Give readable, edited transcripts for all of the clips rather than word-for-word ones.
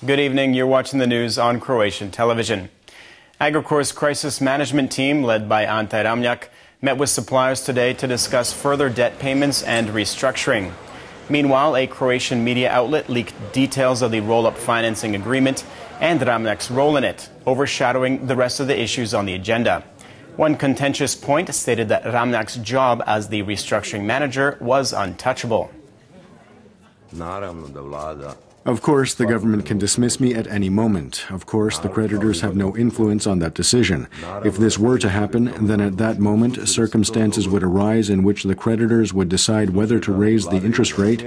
Good evening. You're watching the news on Croatian television. Agrokor's crisis management team, led by Ante Ramljak, met with suppliers today to discuss further debt payments and restructuring. Meanwhile, a Croatian media outlet leaked details of the roll-up financing agreement and Ramljak's role in it, overshadowing the rest of the issues on the agenda. One contentious point stated that Ramljak's job as the restructuring manager was untouchable. Of course, the government can dismiss me at any moment. Of course, the creditors have no influence on that decision. If this were to happen, then at that moment, circumstances would arise in which the creditors would decide whether to raise the interest rate,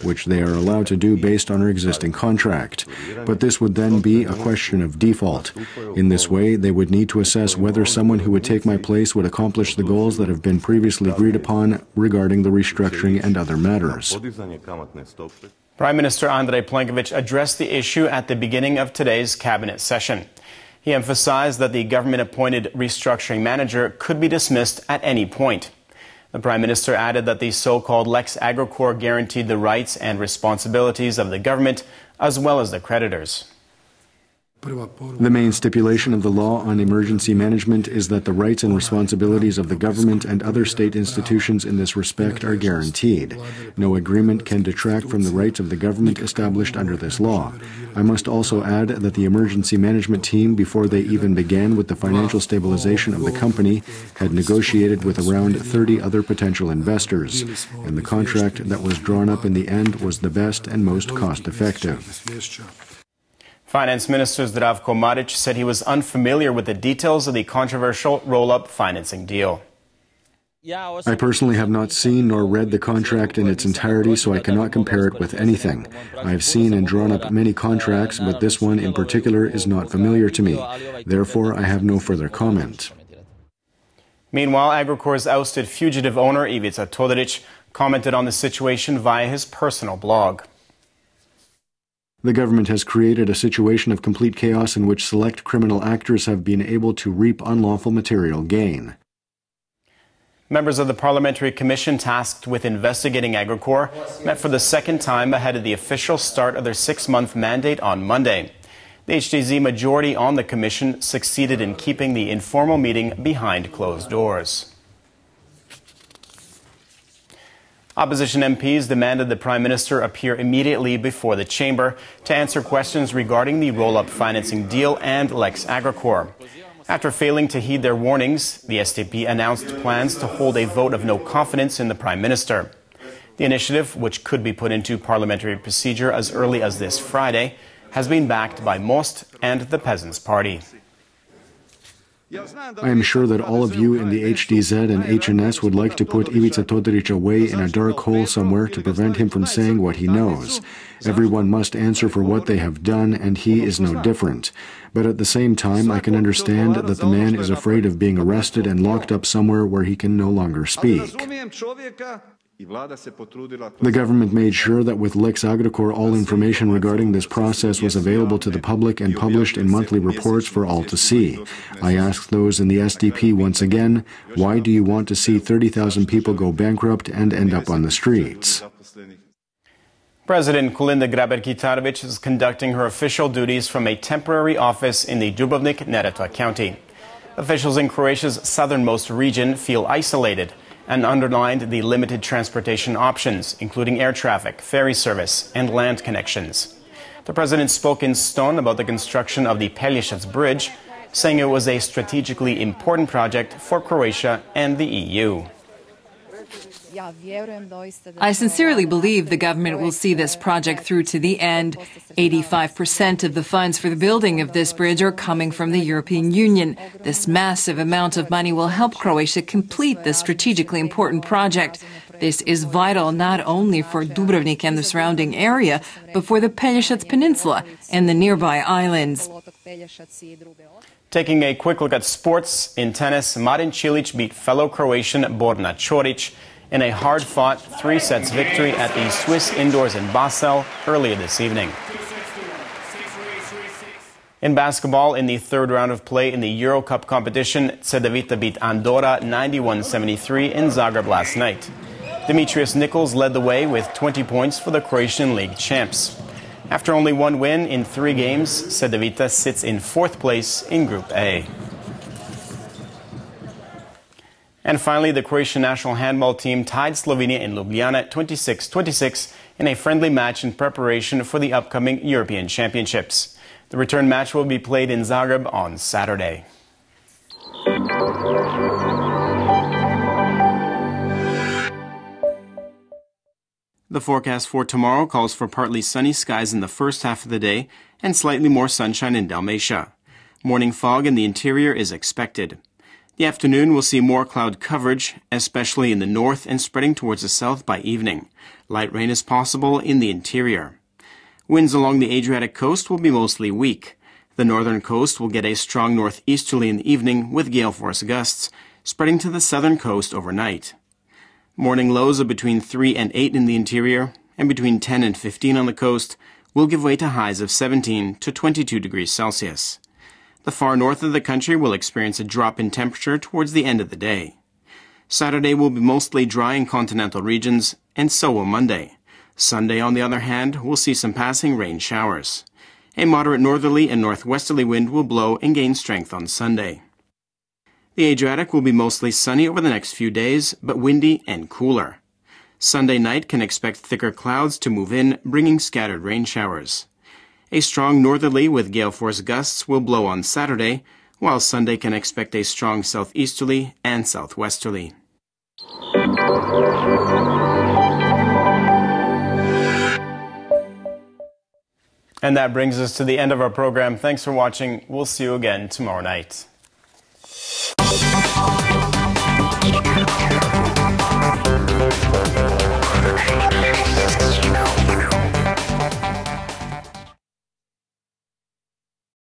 which they are allowed to do based on our existing contract. But this would then be a question of default. In this way, they would need to assess whether someone who would take my place would accomplish the goals that have been previously agreed upon regarding the restructuring and other matters. Prime Minister Andrej Plenković addressed the issue at the beginning of today's cabinet session. He emphasized that the government-appointed restructuring manager could be dismissed at any point. The Prime Minister added that the so-called Lex Agrokor guaranteed the rights and responsibilities of the government as well as the creditors. The main stipulation of the law on emergency management is that the rights and responsibilities of the government and other state institutions in this respect are guaranteed. No agreement can detract from the rights of the government established under this law. I must also add that the emergency management team, before they even began with the financial stabilization of the company, had negotiated with around 30 other potential investors, and the contract that was drawn up in the end was the best and most cost-effective. Finance Minister Zdravko Marić said he was unfamiliar with the details of the controversial roll-up financing deal. I personally have not seen nor read the contract in its entirety, so I cannot compare it with anything. I have seen and drawn up many contracts, but this one in particular is not familiar to me. Therefore, I have no further comment. Meanwhile, Agrokor's ousted fugitive owner, Ivica Todorić, commented on the situation via his personal blog. The government has created a situation of complete chaos in which select criminal actors have been able to reap unlawful material gain. Members of the Parliamentary Commission tasked with investigating Agrokor met for the second time ahead of the official start of their 6-month mandate on Monday. The HDZ majority on the Commission succeeded in keeping the informal meeting behind closed doors. Opposition MPs demanded the Prime Minister appear immediately before the chamber to answer questions regarding the roll-up financing deal and Lex Agrokor. After failing to heed their warnings, the SDP announced plans to hold a vote of no confidence in the Prime Minister. The initiative, which could be put into parliamentary procedure as early as this Friday, has been backed by Most and the Peasants' Party. I am sure that all of you in the HDZ and HNS would like to put Ivica Todorić away in a dark hole somewhere to prevent him from saying what he knows. Everyone must answer for what they have done, and he is no different. But at the same time, I can understand that the man is afraid of being arrested and locked up somewhere where he can no longer speak. The government made sure that with Lex Agrokor all information regarding this process was available to the public and published in monthly reports for all to see. I ask those in the SDP once again, why do you want to see 30,000 people go bankrupt and end up on the streets? President Kolinda Grabar-Kitarović is conducting her official duties from a temporary office in the Dubrovnik-Neretva County. Officials in Croatia's southernmost region feel isolated and underlined the limited transportation options, including air traffic, ferry service, and land connections. The president spoke in Ston about the construction of the Pelješac Bridge, saying it was a strategically important project for Croatia and the EU. I sincerely believe the government will see this project through to the end. 85% of the funds for the building of this bridge are coming from the European Union. This massive amount of money will help Croatia complete this strategically important project. This is vital not only for Dubrovnik and the surrounding area, but for the Pelješac Peninsula and the nearby islands. Taking a quick look at sports, in tennis, Marin Cilic beat fellow Croatian Borna Ćorić in a hard-fought 3-set victory at the Swiss indoors in Basel earlier this evening. In basketball, in the third round of play in the Euro Cup competition, Cedevita beat Andorra 91-73 in Zagreb last night. Demetrius Nichols led the way with 20 points for the Croatian League champs. After only one win in 3 games, Cedevita sits in 4th place in Group A. And finally, the Croatian national handball team tied Slovenia in Ljubljana 26-26 in a friendly match in preparation for the upcoming European Championships. The return match will be played in Zagreb on Saturday. The forecast for tomorrow calls for partly sunny skies in the first half of the day and slightly more sunshine in Dalmatia. Morning fog in the interior is expected. The afternoon will see more cloud coverage, especially in the north and spreading towards the south by evening. Light rain is possible in the interior. Winds along the Adriatic coast will be mostly weak. The northern coast will get a strong northeasterly in the evening with gale force gusts, spreading to the southern coast overnight. Morning lows of between 3 and 8 in the interior and between 10 and 15 on the coast will give way to highs of 17 to 22 degrees Celsius. The far north of the country will experience a drop in temperature towards the end of the day. Saturday will be mostly dry in continental regions, and so will Monday. Sunday, on the other hand, will see some passing rain showers. A moderate northerly and northwesterly wind will blow and gain strength on Sunday. The Adriatic will be mostly sunny over the next few days, but windy and cooler. Sunday night can expect thicker clouds to move in, bringing scattered rain showers. A strong northerly with gale force gusts will blow on Saturday, while Sunday can expect a strong southeasterly and southwesterly. And that brings us to the end of our program. Thanks for watching. We'll see you again tomorrow night.